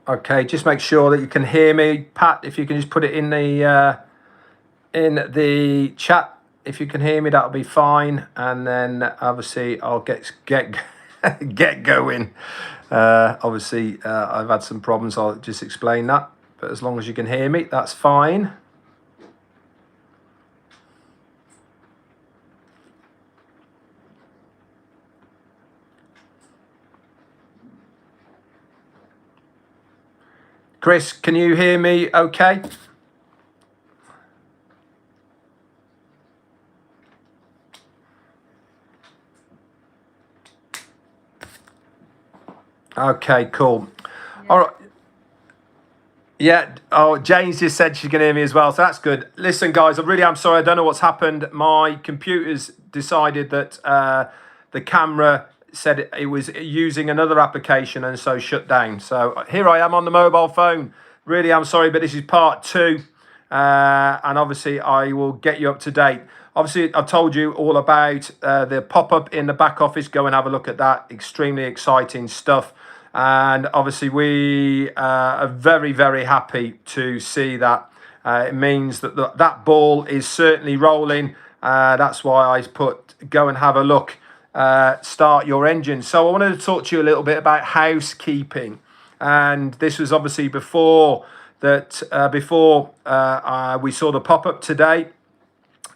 Okay, just make sure that you can hear me. Pat, if you can just put it in the chat. If you can hear me, that'll be fine. And then obviously I'll get get going. Obviously, I've had some problems. I'll just explain that. But as long as you can hear me, that's fine. Chris, can you hear me okay? Okay, cool. Yeah. All right. Yeah. Oh, Jane's just said she can hear me as well, so that's good. Listen, guys, I really am sorry. I don't know what's happened. My computer's decided that the camera said it was using another application and so shut down. So here I am on the mobile phone. Really, I'm sorry, but this is part 2. And obviously, I will get you up to date. Obviously, I've told you all about the pop-up in the back office. Go and have a look at that. Extremely exciting stuff. And obviously, we are very, very happy to see that. It means that that ball is certainly rolling. That's why I put go and have a look. Start your engine. So I wanted to talk to you a little bit about housekeeping. And this was obviously before that, we saw the pop-up today.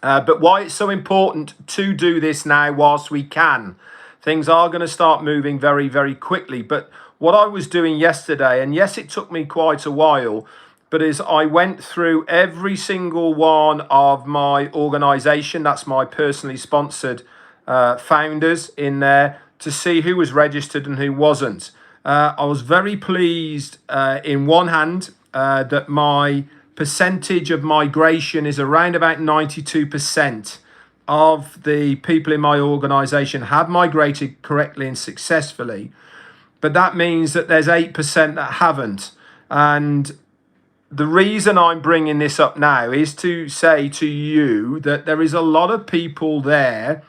But why it's so important to do this now whilst we can. Things are going to start moving very, very quickly. But what I was doing yesterday, and yes, it took me quite a while, but as I went through every single one of my organisation, that's my personally sponsored founders in there, to see who was registered and who wasn't. I was very pleased in one hand that my percentage of migration is around about 92% of the people in my organisation have migrated correctly and successfully. But that means that there's 8% that haven't. And the reason I'm bringing this up now is to say to you that there is a lot of people there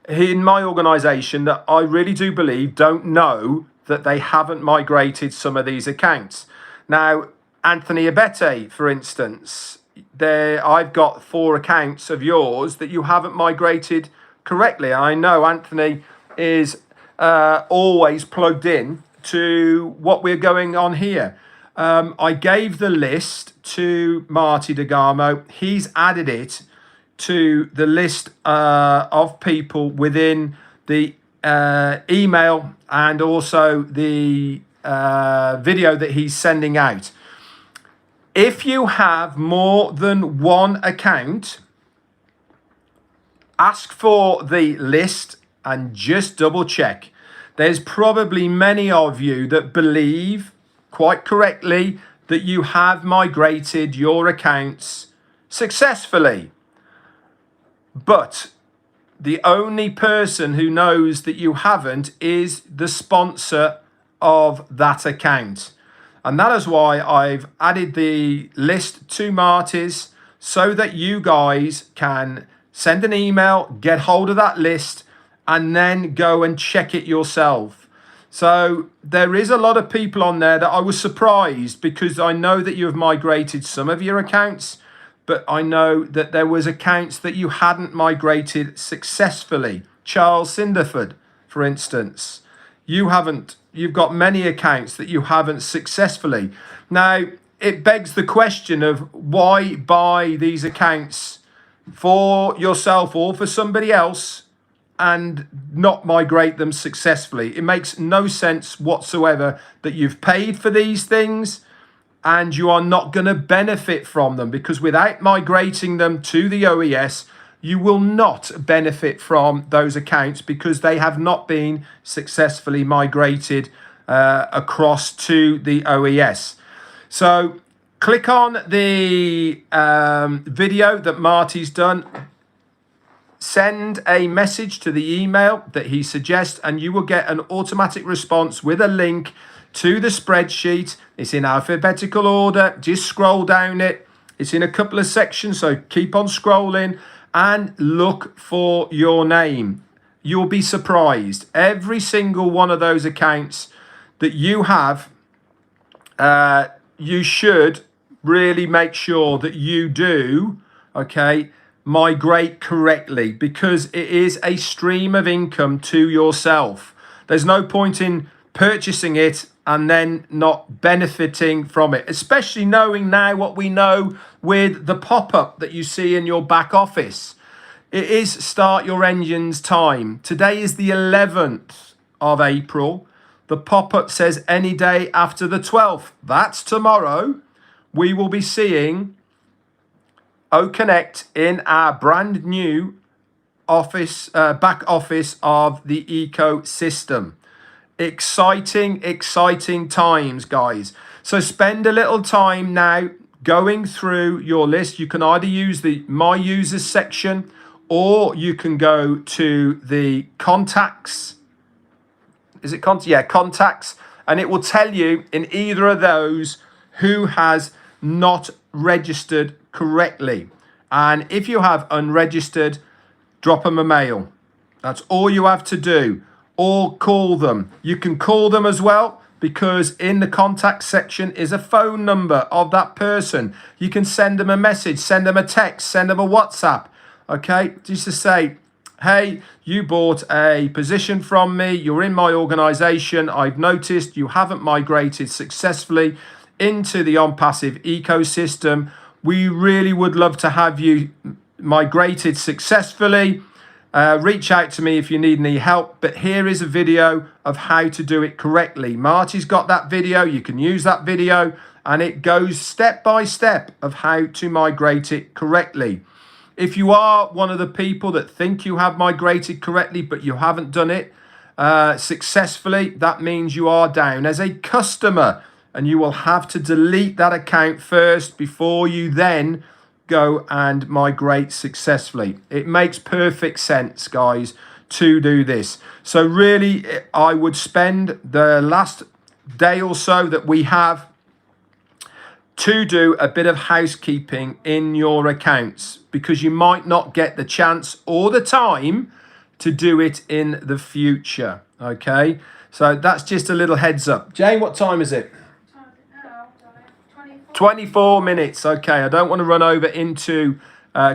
in my organisation that I really do believe don't know that they haven't migrated some of these accounts. Now, Anthony Abete, for instance, I've got 4 accounts of yours that you haven't migrated correctly. I know Anthony is always plugged in to what we're going on here. I gave the list to Marty DeGarmo. He's added it to the list of people within the email and also the video that he's sending out. If you have more than one account, ask for the list and just double check. There's probably many of you that believe quite correctly that you have migrated your accounts successfully. But the only person who knows that you haven't is the sponsor of that account. And that is why I've added the list to Marty's so that you guys can send an email, get hold of that list, and then go and check it yourself. So there is a lot of people on there that I was surprised, because I know that you have migrated some of your accounts, but I know that there was accounts that you hadn't migrated successfully. Charles Cinderford, for instance, you've got many accounts that you haven't successfully. Now, it begs the question of why buy these accounts for yourself or for somebody else and not migrate them successfully. It makes no sense whatsoever that you've paid for these things and you are not going to benefit from them, because without migrating them to the OES, you will not benefit from those accounts because they have not been successfully migrated across to the OES. So click on the video that Marty's done. Send a message to the email that he suggests, and you will get an automatic response with a link to the spreadsheet. It's in alphabetical order. Just scroll down it. It's in a couple of sections, so keep on scrolling and look for your name. You'll be surprised. Every single one of those accounts that you have you should really make sure that you do, okay, migrate correctly, because it is a stream of income to yourself. There's no point in purchasing it and then not benefiting from it, especially knowing now what we know with the pop-up that you see in your back office. It is start your engines time. Today is the 11th of April. The pop-up says any day after the 12th. That's tomorrow. We will be seeing OConnect in our brand new office, back office of the ecosystem. Exciting, exciting times, guys. So spend a little time now going through your list. You can either use the My Users section, or you can go to the contacts. Is it contacts? And it will tell you in either of those who has not registered correctly. And if you have unregistered, drop them a mail. That's all you have to do. Or call them. You can call them as well, because in the contact section is a phone number of that person. You can send them a message, send them a text, send them a WhatsApp. Okay, just to say, hey, you bought a position from me. You're in my organization. I've noticed you haven't migrated successfully into the Onpassive ecosystem. We really would love to have you migrated successfully. Reach out to me if you need any help, but here is a video of how to do it correctly. Marty's got that video. You can use that video, and it goes step by step of how to migrate it correctly. If you are one of the people that think you have migrated correctly, but you haven't done it successfully, that means you are down as a customer, and you will have to delete that account first before you then go and migrate successfully. It makes perfect sense, guys, to do this. So really, I would spend the last day or so that we have to do a bit of housekeeping in your accounts, because you might not get the chance or the time to do it in the future. Okay, so that's just a little heads up. Jane, what time is it? 24 minutes. Okay, I don't want to run over into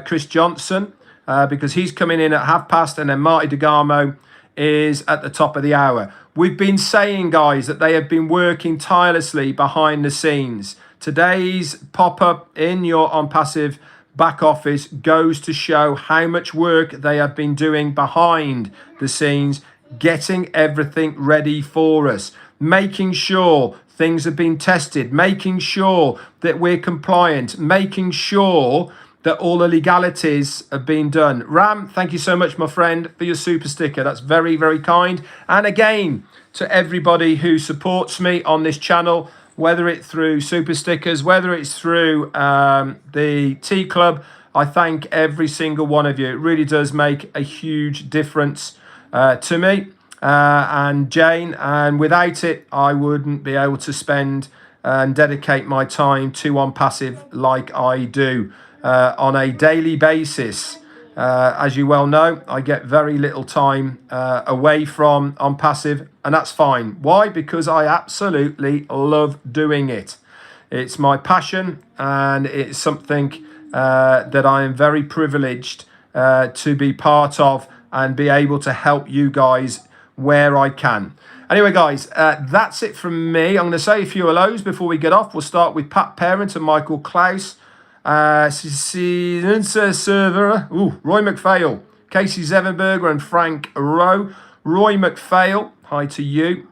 Chris Johnson because he's coming in at past, and then Marty DeGarmo is at the top of the hour. We've been saying, guys, that they have been working tirelessly behind the scenes. Today's pop-up in your Onpassive back office goes to show how much work they have been doing behind the scenes, getting everything ready for us, making sure things have been tested, making sure that we're compliant, making sure that all the legalities have been done. Ram, thank you so much, my friend, for your super sticker. That's very, very kind. And again, to everybody who supports me on this channel, whether it's through super stickers, whether it's through the Tea Club, I thank every single one of you. It really does make a huge difference to me and Jane, and without it, I wouldn't be able to spend and dedicate my time to Onpassive like I do on a daily basis. As you well know, I get very little time away from Onpassive, and that's fine. Why? Because I absolutely love doing it. It's my passion, and it's something that I am very privileged to be part of and be able to help you guys where I can. Anyway, guys, that's it from me. I'm going to say a few hellos before we get off. We'll start with Pat Parent and Michael Klaus. Server, Roy McPhail, Casey Zevenberger and Frank Rowe. Roy McPhail, hi to you.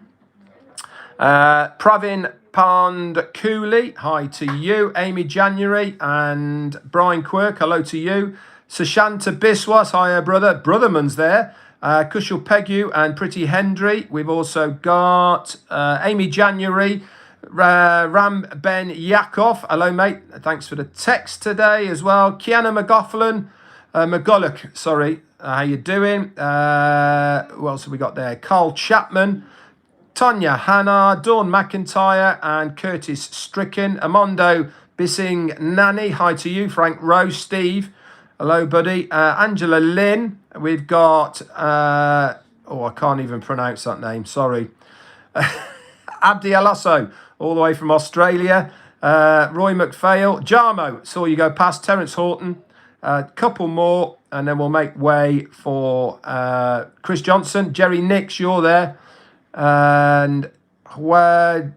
Pravin Pandkuli, hi to you. Amy January and Brian Quirk, hello to you. Sushanta Biswas, hi brother. Brotherman's there. Kushal Pegu and Pretty Hendry. We've also got Amy January. Ram Ben Yakov, hello mate, thanks for the text today as well. Kiana McGulloch, sorry, how you doing? Who else have we got there? Carl Chapman, Tanya Hanna, Dawn McIntyre and Curtis Stricken. Amondo Bissing Nanny, hi to you. Frank Rose, Steve, hello buddy. Angela Lynn, we've got I can't even pronounce that name, sorry. Abdi Alasso, all the way from Australia. Roy McPhail, Jarmo, saw you go past. Terence Horton, a couple more, and then we'll make way for Chris Johnson. Jerry Nix, you're there. And Juandine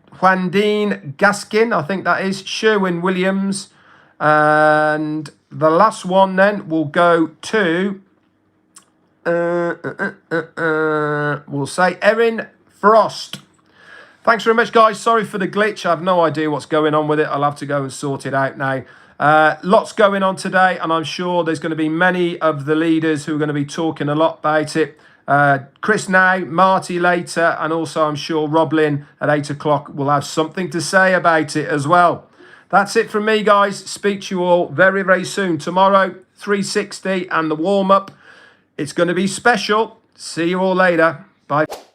Gaskin, I think that is. Sherwin Williams. And the last one then will go to, we'll say Erin Frost. Thanks very much, guys. Sorry for the glitch. I have no idea what's going on with it. I'll have to go and sort it out now. Lots going on today, and I'm sure there's going to be many of the leaders who are going to be talking a lot about it. Chris now, Marty later, and also I'm sure Roblin at 8 o'clock will have something to say about it as well. That's it from me, guys. Speak to you all very, very soon. Tomorrow, 360 and the warm-up. It's going to be special. See you all later. Bye.